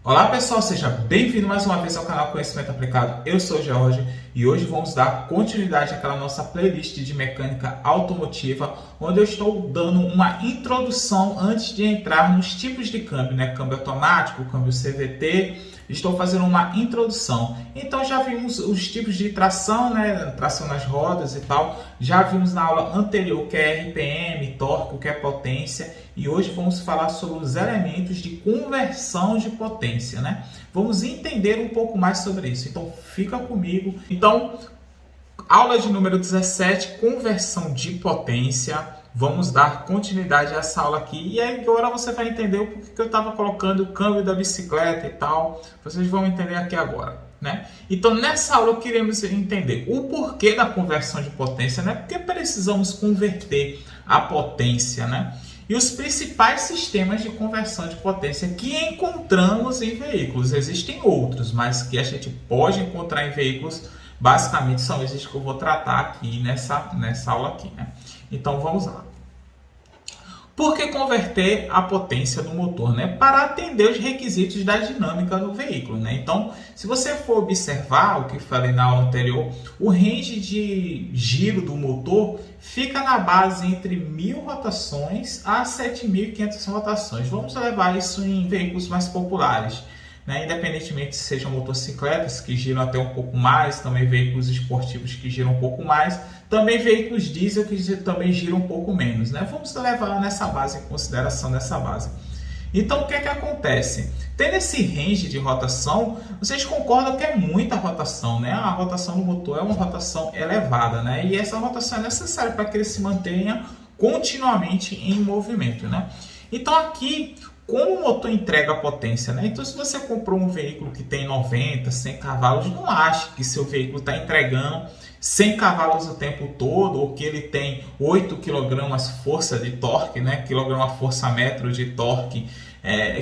Olá pessoal, seja bem-vindo mais uma vez ao canal Conhecimento Aplicado. Eu sou o Jorge e hoje vamos dar continuidade àquela nossa playlist de mecânica automotiva, onde eu estou dando uma introdução antes de entrar nos tipos de câmbio, né? Câmbio automático, câmbio CVT. Estou fazendo uma introdução. Então já vimos os tipos de tração, né? Tração nas rodas e tal. Já vimos na aula anterior o que é RPM, torque, o que é potência. E hoje vamos falar sobre os elementos de conversão de potência, né? Vamos entender um pouco mais sobre isso. Então fica comigo. Então, aula de número 17, conversão de potência. Vamos dar continuidade a essa aula aqui. E agora você vai entender o porquê que eu estava colocando o câmbio da bicicleta e tal. Vocês vão entender aqui agora, né? Então, nessa aula, queremos entender o porquê da conversão de potência, né? Porque precisamos converter a potência, né? E os principais sistemas de conversão de potência que encontramos em veículos. Existem outros, mas que a gente pode encontrar em veículos, basicamente são esses que eu vou tratar aqui nessa aula aqui, né? Então vamos lá. Por que converter a potência do motor, né? Para atender os requisitos da dinâmica do veículo, né? Então, se você for observar o que falei na aula anterior, o range de giro do motor fica na base entre 1.000 rotações a 7.500 rotações. Vamos levar isso em veículos mais populares, né? Independentemente se sejam motocicletas que giram até um pouco mais, também veículos esportivos que giram um pouco mais, também veículos diesel que também giram um pouco menos, né? Vamos levar nessa base, em consideração nessa base. Então, o que é que acontece? Tendo esse range de rotação, vocês concordam que é muita rotação, né? A rotação do motor é uma rotação elevada, né? E essa rotação é necessária para que ele se mantenha continuamente em movimento, né? Então, aqui, como o motor entrega a potência, né? Então, se você comprou um veículo que tem 90, 100 cavalos, não ache que seu veículo está entregando 100 cavalos o tempo todo, ou que ele tem 8 kg força de torque, né? Quilograma-força-metro de torque,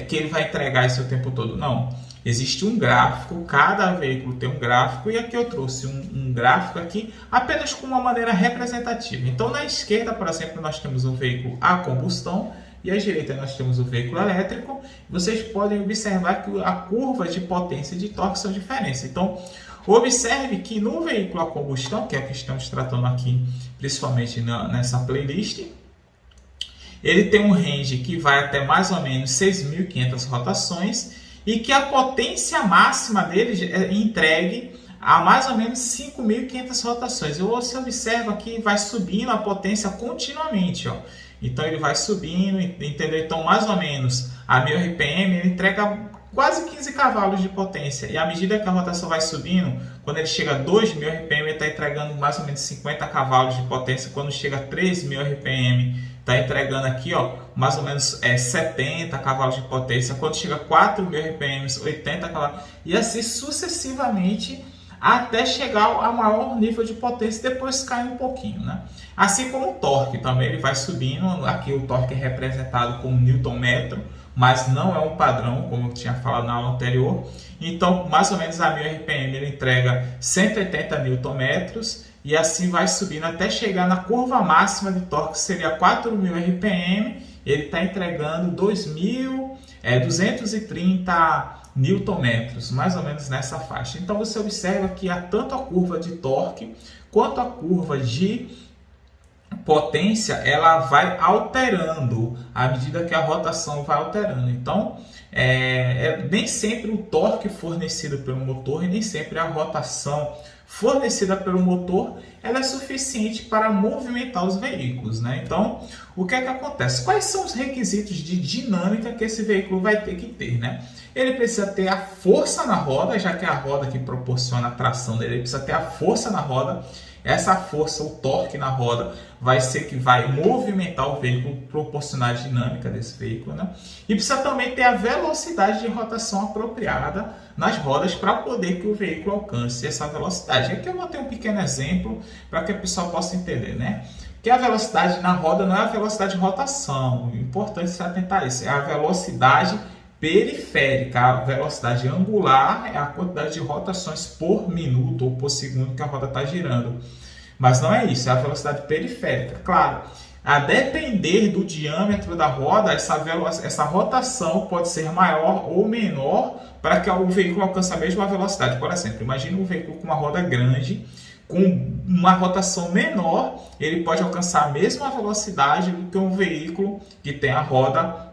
que ele vai entregar isso o tempo todo. Não. Existe um gráfico, cada veículo tem um gráfico, e aqui eu trouxe um gráfico aqui apenas com uma maneira representativa. Então, na esquerda, por exemplo, nós temos o veículo a combustão, e à direita nós temos o veículo elétrico. Vocês podem observar que a curva de potência e de torque são diferentes. Então, observe que no veículo a combustão, que é o que estamos tratando aqui, principalmente nessa playlist, ele tem um range que vai até mais ou menos 6.500 rotações e que a potência máxima dele é entregue a mais ou menos 5.500 rotações. Você observa que vai subindo a potência continuamente, ó. Então ele vai subindo, entendeu? Então mais ou menos a 1.000 RPM ele entrega quase 15 cavalos de potência. E à medida que a rotação vai subindo, quando ele chega a 2.000 RPM, ele está entregando mais ou menos 50 cavalos de potência. Quando chega a 3.000 RPM, está entregando aqui, ó, mais ou menos 70 cavalos de potência. Quando chega a 4.000 RPM, 80 cavalos. E assim sucessivamente, até chegar a maior nível de potência, depois cai um pouquinho, né? Assim como o torque também, ele vai subindo. Aqui o torque é representado como Newton-metro, mas não é um padrão, como eu tinha falado na aula anterior. Então, mais ou menos a 1.000 RPM ele entrega 180 Newton-metros, e assim vai subindo até chegar na curva máxima de torque, que seria 4.000 RPM, ele está entregando 230 Newton-metros, mais ou menos nessa faixa. Então você observa que há tanto a curva de torque quanto a curva de potência, ela vai alterando à medida que a rotação vai alterando. Então nem sempre o torque fornecido pelo motor e nem sempre a rotação fornecida pelo motor ela é suficiente para movimentar os veículos, né? Então, o que é que acontece? Quais são os requisitos de dinâmica que esse veículo vai ter que ter, né? Ele precisa ter a força na roda, já que é a roda que proporciona a tração dele, ele precisa ter a força na roda. Essa força, o torque na roda, vai ser que vai movimentar o veículo, proporcionar a dinâmica desse veículo, né? E precisa também ter a velocidade de rotação apropriada nas rodas para poder que o veículo alcance essa velocidade. Aqui eu vou ter um pequeno exemplo para que a pessoa possa entender, né? Que a velocidade na roda não é a velocidade de rotação, é importante se atentar a isso, é a velocidade periférica. A velocidade angular é a quantidade de rotações por minuto ou por segundo que a roda está girando. Mas não é isso, é a velocidade periférica. Claro, a depender do diâmetro da roda, essa rotação pode ser maior ou menor para que o veículo alcance a mesma velocidade. Por exemplo, imagine um veículo com uma roda grande, com uma rotação menor, ele pode alcançar a mesma velocidade do que um veículo que tem a roda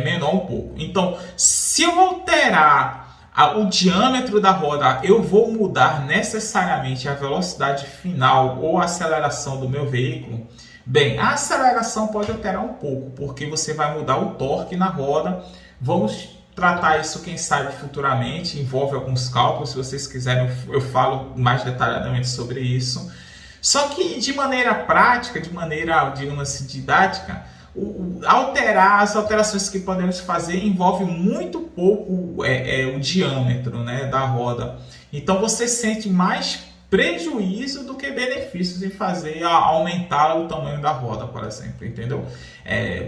menor um pouco. Então, se eu alterar o diâmetro da roda, eu vou mudar necessariamente a velocidade final ou a aceleração do meu veículo? Bem, a aceleração pode alterar um pouco, porque você vai mudar o torque na roda. Vamos tratar isso, quem sabe, futuramente. Envolve alguns cálculos, se vocês quiserem eu falo mais detalhadamente sobre isso. Só que de maneira prática, de maneira, digamos assim, didática, as alterações que podemos fazer envolve muito pouco o diâmetro, né, da roda. Então você sente mais prejuízo do que benefícios em fazer aumentar o tamanho da roda, por exemplo, entendeu?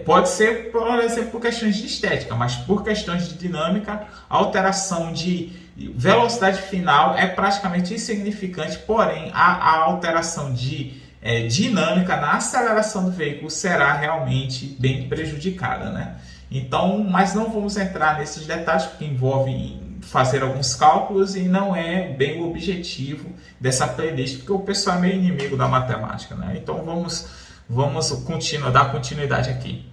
Pode ser, por exemplo, por questões de estética, mas por questões de dinâmica, a alteração de velocidade final é praticamente insignificante, porém a alteração de dinâmica na aceleração do veículo será realmente bem prejudicada, né? Então, mas não vamos entrar nesses detalhes porque envolve fazer alguns cálculos e não é bem o objetivo dessa playlist, porque o pessoal é meio inimigo da matemática, né? Então vamos dar continuidade aqui.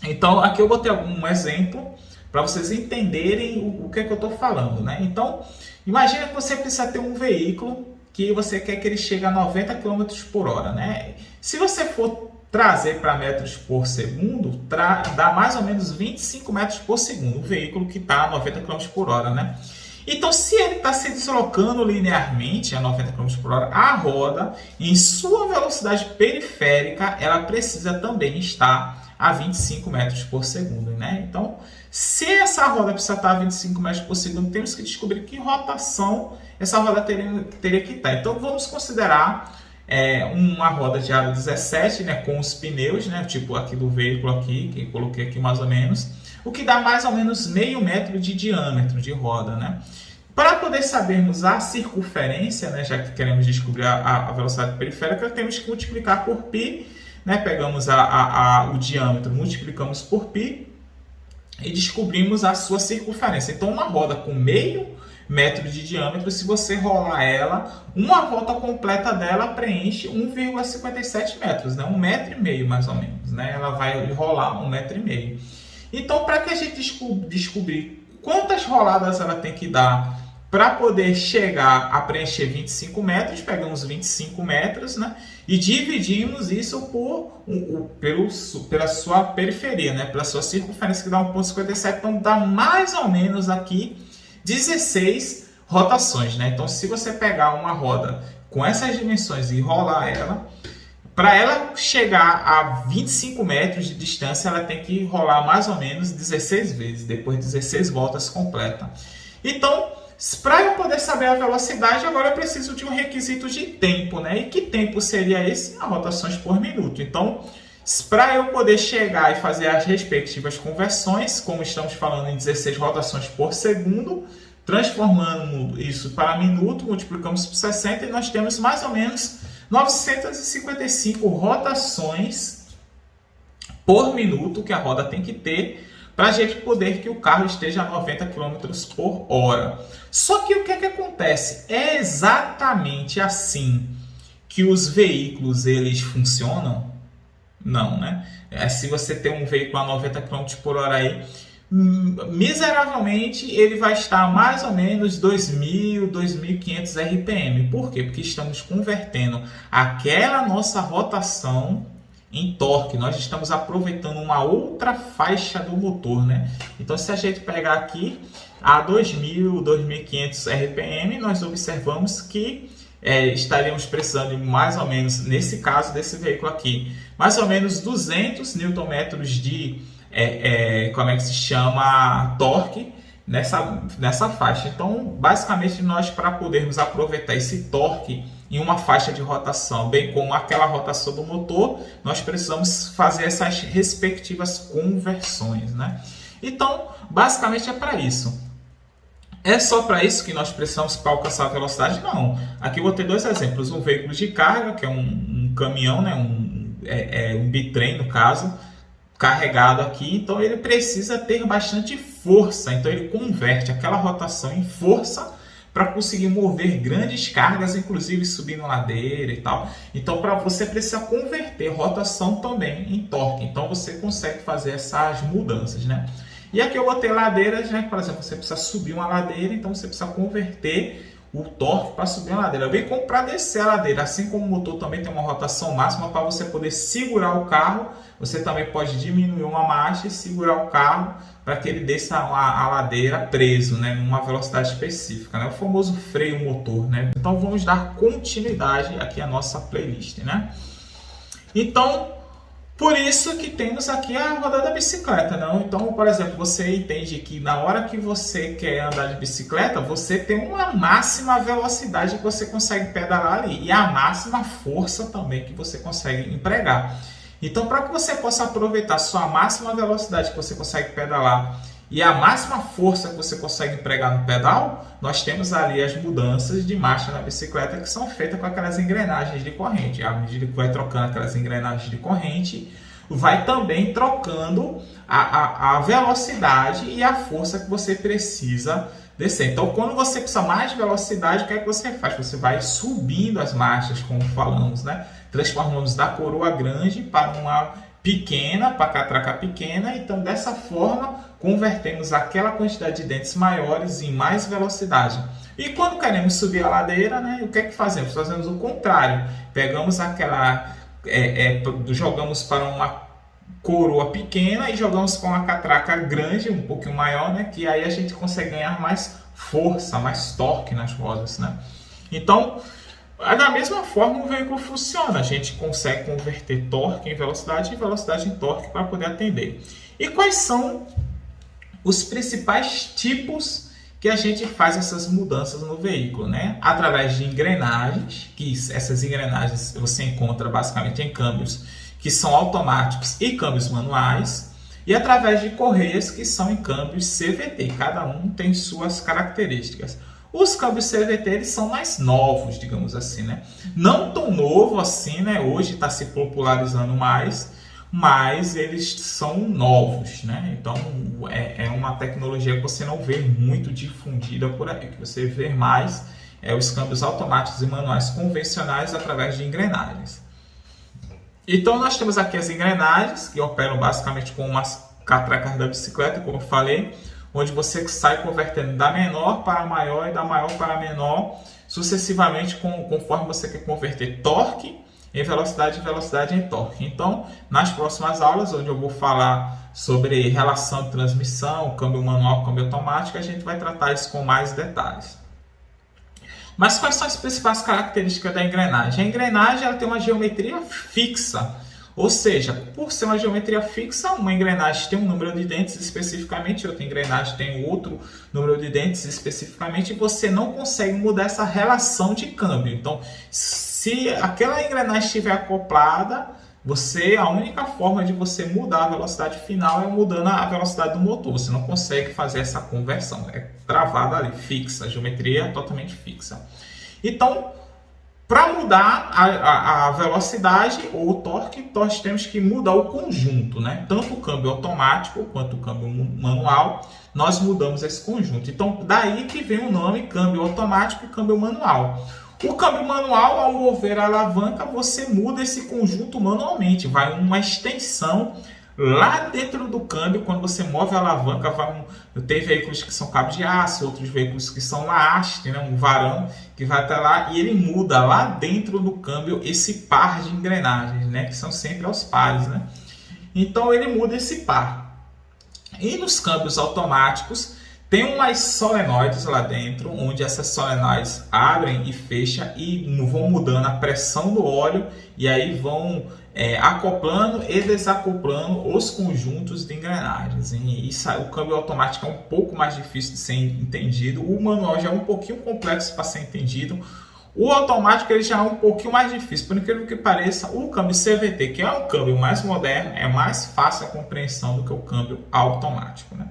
Então aqui eu botei um exemplo para vocês entenderem o que é que eu estou falando, né? Então imagina que você precisa ter um veículo que você quer que ele chegue a 90 km por hora, né? Se você for trazer para metros por segundo, dá mais ou menos 25 metros por segundo, o veículo que está a 90 km por hora, né? Então, se ele está se deslocando linearmente a 90 km por hora, a roda, em sua velocidade periférica, ela precisa também estar a 25 metros por segundo, né? Então, se essa roda precisa estar a 25 metros por segundo, temos que descobrir que rotação essa roda teria que estar. Então, vamos considerar uma roda de aro 17, né, com os pneus, né, tipo aqui do veículo aqui, que eu coloquei aqui mais ou menos, o que dá mais ou menos meio metro de diâmetro de roda, né? Para poder sabermos a circunferência, né, já que queremos descobrir a velocidade periférica, temos que multiplicar por π, né? Pegamos o diâmetro, multiplicamos por π e descobrimos a sua circunferência. Então, uma roda com meio metro de diâmetro, se você rolar ela, uma volta completa dela preenche 1,57 metros, né? 1,5 metro mais ou menos, né? Ela vai rolar 1,5 metro. Então, para que a gente descobrir quantas roladas ela tem que dar para poder chegar a preencher 25 metros, pegamos 25 metros, né? E dividimos isso pela sua periferia, né? Pela sua circunferência, que dá 1,57. Então, dá mais ou menos aqui 16 rotações, né? Então, se você pegar uma roda com essas dimensões e rolar ela, para ela chegar a 25 metros de distância, ela tem que rolar mais ou menos 16 vezes, depois de 16 voltas completas. Então, para eu poder saber a velocidade, agora eu preciso de um requisito de tempo, né? E que tempo seria esse? As rotações por minuto. Então, para eu poder chegar e fazer as respectivas conversões, como estamos falando em 16 rotações por segundo, transformando isso para minuto, multiplicamos por 60 e nós temos mais ou menos 955 rotações por minuto que a roda tem que ter para a gente poder que o carro esteja a 90 km por hora. Só que o que é que acontece? É exatamente assim que os veículos eles funcionam? Não, né? Se você tem um veículo a 90 km por hora aí, miseravelmente ele vai estar mais ou menos 2.000, 2.500 RPM. Por quê? Porque estamos convertendo aquela nossa rotação em torque. Nós estamos aproveitando uma outra faixa do motor, né? Então, se a gente pegar aqui a 2.000, 2.500 RPM, nós observamos que estaríamos precisando de mais ou menos, nesse caso desse veículo aqui, mais ou menos 200 Nm de como é que se chama, torque nessa faixa. Então, basicamente, nós, para podermos aproveitar esse torque em uma faixa de rotação, bem como aquela rotação do motor, nós precisamos fazer essas respectivas conversões, né? Então, basicamente é para isso. É só para isso que nós precisamos para alcançar a velocidade? Não. Aqui eu vou ter dois exemplos. Um veículo de carga, que é um caminhão, né? um um bitrem no caso, carregado aqui, então ele precisa ter bastante força, então ele converte aquela rotação em força para conseguir mover grandes cargas, inclusive subindo ladeira e tal. Então, para você precisa converter rotação também em torque. Então, você consegue fazer essas mudanças, né? E aqui eu botei ladeiras, né? Por exemplo, você precisa subir uma ladeira, então você precisa converter o torque para subir a ladeira, bem como para descer a ladeira. Assim como o motor também tem uma rotação máxima para você poder segurar o carro, você também pode diminuir uma marcha e segurar o carro para que ele desça a ladeira preso, né, numa velocidade específica, né, o famoso freio motor, né. Então vamos dar continuidade aqui à nossa playlist, né. Então, por isso que temos aqui a roda da bicicleta, não? Então, por exemplo, você entende que na hora que você quer andar de bicicleta, você tem uma máxima velocidade que você consegue pedalar ali e a máxima força também que você consegue empregar. Então, para que você possa aproveitar sua máxima velocidade que você consegue pedalar e a máxima força que você consegue empregar no pedal, nós temos ali as mudanças de marcha na bicicleta que são feitas com aquelas engrenagens de corrente. À medida que vai trocando aquelas engrenagens de corrente, vai também trocando a velocidade e a força que você precisa descer. Então, quando você precisa mais de velocidade, o que é que você faz? Você vai subindo as marchas, como falamos, né? Transformamos da coroa grande para uma pequena, para a catraca pequena. Então, dessa forma, convertemos aquela quantidade de dentes maiores em mais velocidade. E quando queremos subir a ladeira, né, o que é que fazemos? Fazemos o contrário. Pegamos aquela... jogamos para uma coroa pequena e jogamos para uma catraca grande, um pouquinho maior, né, que aí a gente consegue ganhar mais força, mais torque nas rodas, né? Então, da mesma forma o veículo funciona, a gente consegue converter torque em velocidade e velocidade em torque para poder atender. E quais são os principais tipos que a gente faz essas mudanças no veículo, né? Através de engrenagens, que essas engrenagens você encontra basicamente em câmbios que são automáticos e câmbios manuais, e através de correias que são em câmbios CVT, cada um tem suas características. Os câmbios CVT eles são mais novos, digamos assim, né? Não tão novo assim, né? Hoje está se popularizando mais, mas eles são novos, né? Então é uma tecnologia que você não vê muito difundida por aí. O que você vê mais os câmbios automáticos e manuais convencionais através de engrenagens. Então nós temos aqui as engrenagens que operam basicamente com umas catracas da bicicleta, como eu falei, onde você sai convertendo da menor para maior e da maior para menor, sucessivamente conforme você quer converter torque em velocidade e velocidade em torque. Então, nas próximas aulas, onde eu vou falar sobre relação de transmissão, câmbio manual, câmbio automático, a gente vai tratar isso com mais detalhes. Mas quais são as principais características da engrenagem? A engrenagem ela tem uma geometria fixa, ou seja, por ser uma geometria fixa, uma engrenagem tem um número de dentes especificamente, outra engrenagem tem outro número de dentes especificamente, e você não consegue mudar essa relação de câmbio. Então, se aquela engrenagem estiver acoplada, a única forma de você mudar a velocidade final é mudando a velocidade do motor. Você não consegue fazer essa conversão, é travada ali, fixa, a geometria é totalmente fixa. Então, para mudar a velocidade ou o torque, nós temos que mudar o conjunto, né? Tanto o câmbio automático quanto o câmbio manual, nós mudamos esse conjunto. Então, daí que vem o nome câmbio automático e câmbio manual. O câmbio manual, ao mover a alavanca, você muda esse conjunto manualmente. Vai uma extensão lá dentro do câmbio, quando você move a alavanca, tem veículos que são cabos de aço, outros veículos que são uma haste, né, um varão, que vai até lá e ele muda lá dentro do câmbio esse par de engrenagens, né, que são sempre aos pares, né? Então ele muda esse par. E nos câmbios automáticos, tem umas solenoides lá dentro, onde essas solenoides abrem e fecham e vão mudando a pressão do óleo e aí vão acoplando e desacoplando os conjuntos de engrenagens. E isso, o câmbio automático é um pouco mais difícil de ser entendido, o manual já é um pouquinho complexo para ser entendido, o automático ele já é um pouquinho mais difícil. Por incrível que pareça, o câmbio CVT, que é um câmbio mais moderno, é mais fácil a compreensão do que o câmbio automático, né?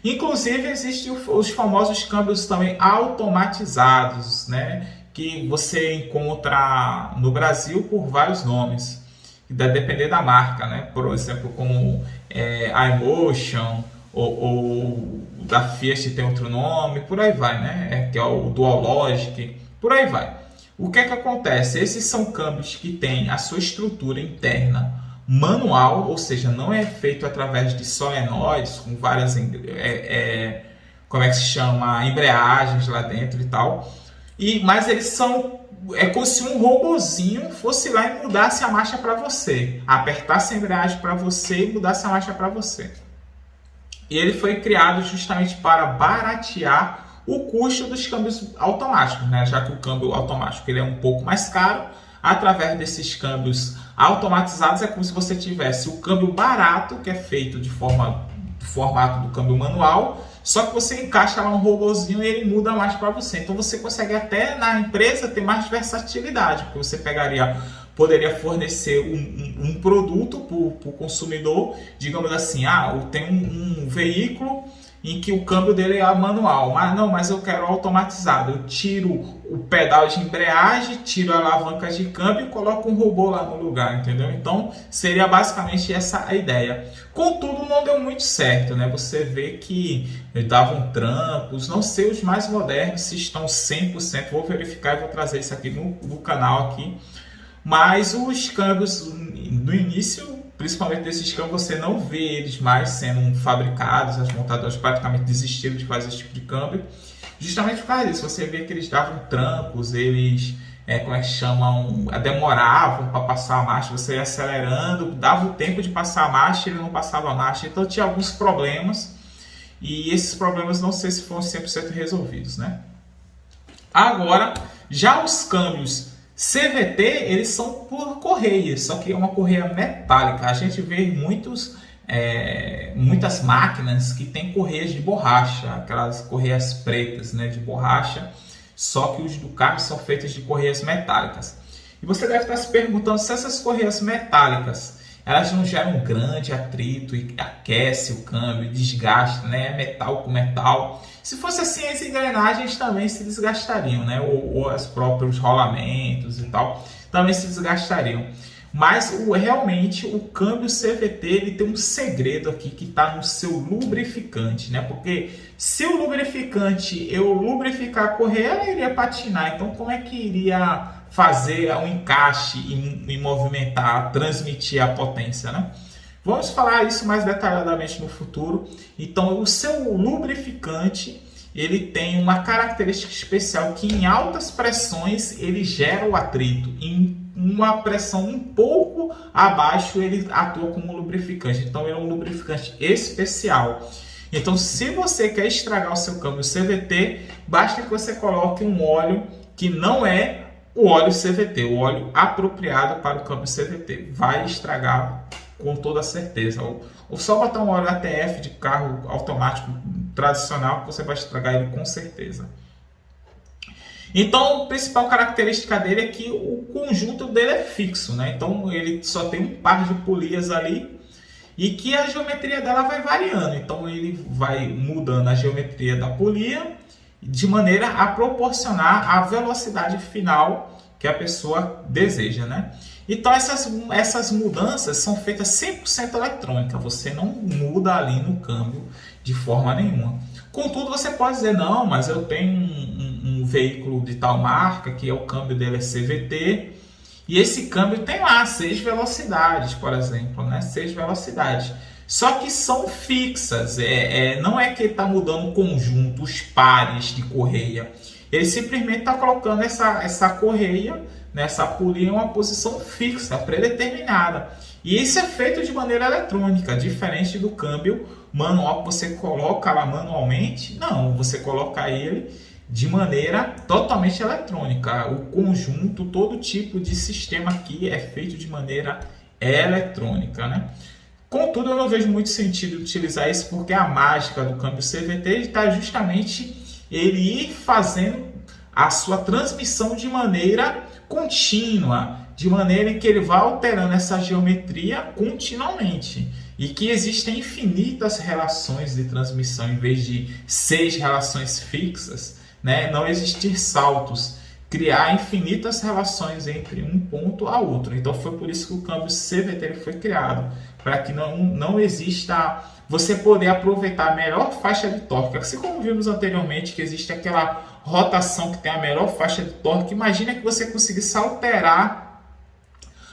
Inclusive, existem os famosos câmbios também automatizados, né? Que você encontra no Brasil por vários nomes, Vai depender da marca, né? Por exemplo, como a iMotion ou da Fiat tem outro nome, por aí vai, né? Que é o Dual Logic, por aí vai. O que é que acontece? Esses são câmbios que têm a sua estrutura interna manual, ou seja, não é feito através de solenoides com várias como é que se chama, embreagens lá dentro e tal. Mas eles são como se um robozinho fosse lá e mudasse a marcha para você, apertasse a embreagem para você e mudasse a marcha para você. E ele foi criado justamente para baratear o custo dos câmbios automáticos, né? Já que o câmbio automático ele é um pouco mais caro. Através desses câmbios automatizados é como se você tivesse o câmbio barato, que é feito do formato do câmbio manual, só que você encaixa lá um robozinho e ele muda mais para você. Então você consegue até na empresa ter mais versatilidade, porque você poderia fornecer um produto para o consumidor, digamos assim, tem um veículo em que o câmbio dele é manual, mas eu quero automatizado, eu tiro o pedal de embreagem, tiro a alavanca de câmbio e coloco um robô lá no lugar, entendeu? Então seria basicamente essa a ideia. Contudo, não deu muito certo, né? Você vê que davam trancos, não sei os mais modernos se estão 100%, vou verificar e vou trazer isso aqui no canal aqui. Mas os câmbios no início, principalmente desses câmbios, você não vê eles mais sendo fabricados, as montadoras praticamente desistiram de fazer esse tipo de câmbio, justamente por causa disso. Você vê que eles davam trancos, eles, demoravam para passar a marcha, você ia acelerando, dava o tempo de passar a marcha, ele não passava a marcha, então tinha alguns problemas, e esses problemas não sei se foram 100% resolvidos, né? Agora, já os câmbios CVT, eles são por correia, só que é uma correia metálica. A gente vê muitas máquinas que tem correias de borracha, aquelas correias pretas, né, de borracha, só que os do carro são feitas de correias metálicas. E você deve estar se perguntando se essas correias metálicas elas não geram um grande atrito e aquece o câmbio, desgasta, né, metal com metal. Se fosse assim, as engrenagens também se desgastariam, né? Ou os próprios rolamentos e tal também se desgastariam. Mas realmente o câmbio CVT ele tem um segredo aqui que está no seu lubrificante, né? Porque se o lubrificante eu lubrificar a correia, ela iria patinar. Então como é que iria fazer um encaixe e movimentar, transmitir a potência, né? Vamos falar isso mais detalhadamente no futuro. Então, o seu lubrificante ele tem uma característica especial que em altas pressões ele gera o atrito. Em uma pressão um pouco abaixo ele atua como lubrificante. Então, ele é um lubrificante especial. Então, se você quer estragar o seu câmbio CVT, basta que você coloque um óleo que não é o óleo CVT, o óleo apropriado para o câmbio CVT. Vai estragar com toda certeza. Ou só botar um óleo ATF de carro automático tradicional que você vai estragar ele com certeza. Então, a principal característica dele é que o conjunto dele é fixo, né? Então, ele só tem um par de polias ali e que a geometria dela vai variando. Então, ele vai mudando a geometria da polia de maneira a proporcionar a velocidade final que a pessoa deseja, né? Então essas mudanças são feitas 100% eletrônica, você não muda ali no câmbio de forma nenhuma. Contudo, você pode dizer, não, mas eu tenho um veículo de tal marca que o câmbio dele é CVT e esse câmbio tem lá 6 velocidades, por exemplo, né? 6 velocidades. Só que são fixas, não é que ele está mudando o conjunto, os pares de correia. Ele simplesmente está colocando essa correia, essa polia em uma posição fixa, predeterminada. E isso é feito de maneira eletrônica, diferente do câmbio manual que você coloca lá manualmente. Não, você coloca ele de maneira totalmente eletrônica. O conjunto, todo tipo de sistema aqui é feito de maneira eletrônica, né? Contudo, eu não vejo muito sentido utilizar isso porque a mágica do câmbio CVT está justamente ele ir fazendo a sua transmissão de maneira contínua, de maneira em que ele vai alterando essa geometria continuamente e que existem infinitas relações de transmissão em vez de 6 relações fixas, né? Não existir saltos. criar infinitas relações entre um ponto a outro. Então foi por isso que o câmbio CVT ele foi criado, para que não exista você poder aproveitar a melhor faixa de torque. Assim como vimos anteriormente que existe aquela rotação que tem a melhor faixa de torque, imagina que você conseguisse alterar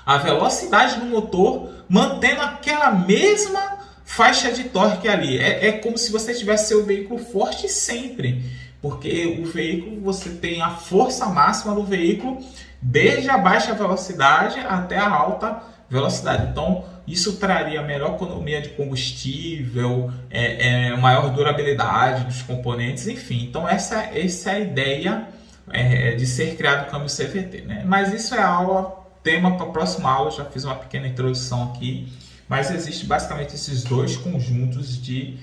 a velocidade do motor mantendo aquela mesma faixa de torque ali. É como se você tivesse seu veículo forte sempre, porque o veículo, você tem a força máxima do veículo desde a baixa velocidade até a alta velocidade. Então isso traria melhor economia de combustível, maior durabilidade dos componentes, enfim. Então essa é a ideia de ser criado o câmbio CVT, né? Mas isso é tema para a próxima aula. Já fiz uma pequena introdução aqui, mas existe basicamente esses dois conjuntos de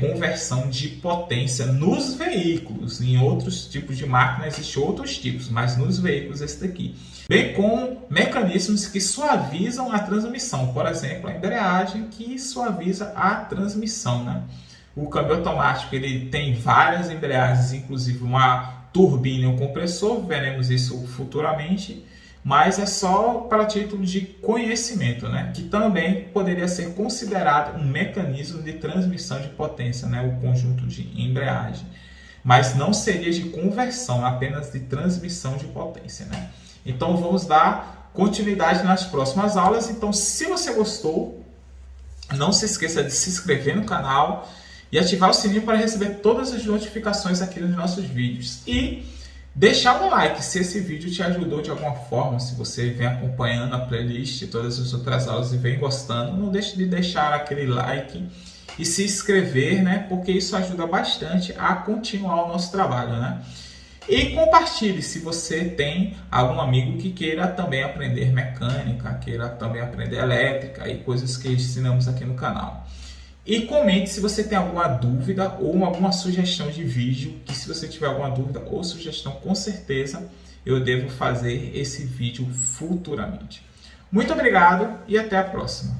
conversão de potência nos veículos. Em outros tipos de máquina existem outros tipos, mas nos veículos esse daqui. Bem como mecanismos que suavizam a transmissão, por exemplo, a embreagem que suaviza a transmissão, né? O câmbio automático ele tem várias embreagens, inclusive uma turbina e um compressor, veremos isso futuramente. Mas é só para título de conhecimento, né? Que também poderia ser considerado um mecanismo de transmissão de potência, né? O conjunto de embreagem. Mas não seria de conversão, apenas de transmissão de potência, né? Então vamos dar continuidade nas próximas aulas. Então, se você gostou, não se esqueça de se inscrever no canal e ativar o sininho para receber todas as notificações aqui nos nossos vídeos. E deixar um like se esse vídeo te ajudou de alguma forma, se você vem acompanhando a playlist e todas as outras aulas e vem gostando, não deixe de deixar aquele like e se inscrever, né? Porque isso ajuda bastante a continuar o nosso trabalho, né? E compartilhe se você tem algum amigo que queira também aprender mecânica, queira também aprender elétrica e coisas que ensinamos aqui no canal. E comente se você tem alguma dúvida ou alguma sugestão de vídeo, que se você tiver alguma dúvida ou sugestão, com certeza eu devo fazer esse vídeo futuramente. Muito obrigado e até a próxima.